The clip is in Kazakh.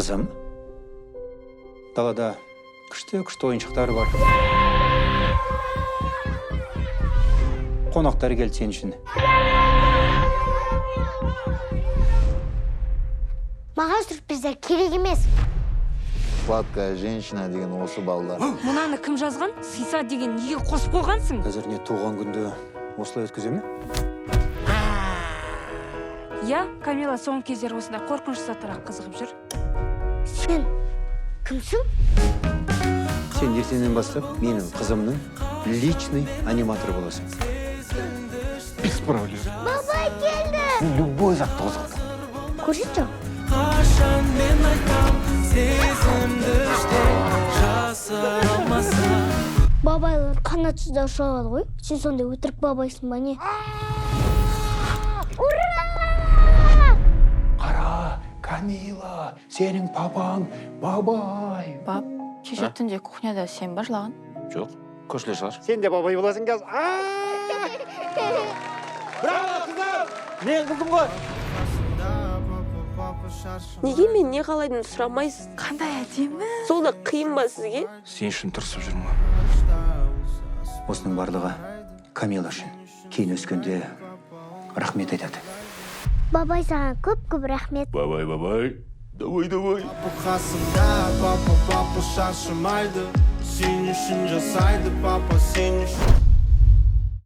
Қызым, далада күшті ойыншықтары бар. Қонақтар келді сен үшін. Маған сюрприздер керек емес. Сладкая женщина деген осы балдар. Мұнаны кім жазған? Сиса деген неге қосып қойғансың? Қазір не туған күнді осылай өткізе ме? Я, Камила соңғы кездері осындай қорқыныш заттарға қызығып жүр. Сен кімсің? Сен ертеңнен бастап менің қызымның личный аниматор боласың. Без проблем. Бабай келді! Любой затты қозғалды. Көрсетші. Бабайлар қанатсызда ұшады ғой. Сен сондай өтірік бабайсың ба не? Ура! Қара, Камила, сенің папаң бабай. Бап, кеше түнде кухняда сен ба жылаған? Жоқ, көршілер шығар. Сен де бабай боласың қазір. Браво, қыздар! Мен қызым ғой. Неге мен не қалайдың сұрамайсыз? Қандай әдемі. Сол да қиын ба сізге? Сен үшін тырысып жүрмін. Осының барлығы Камила үшін. Кейін өскенде рахмет айтады. Бабай саған көп рахмет. Бабай. Давай. Қасымда папа шаршамайды. Сен үшін жасайды папа, сен үшін.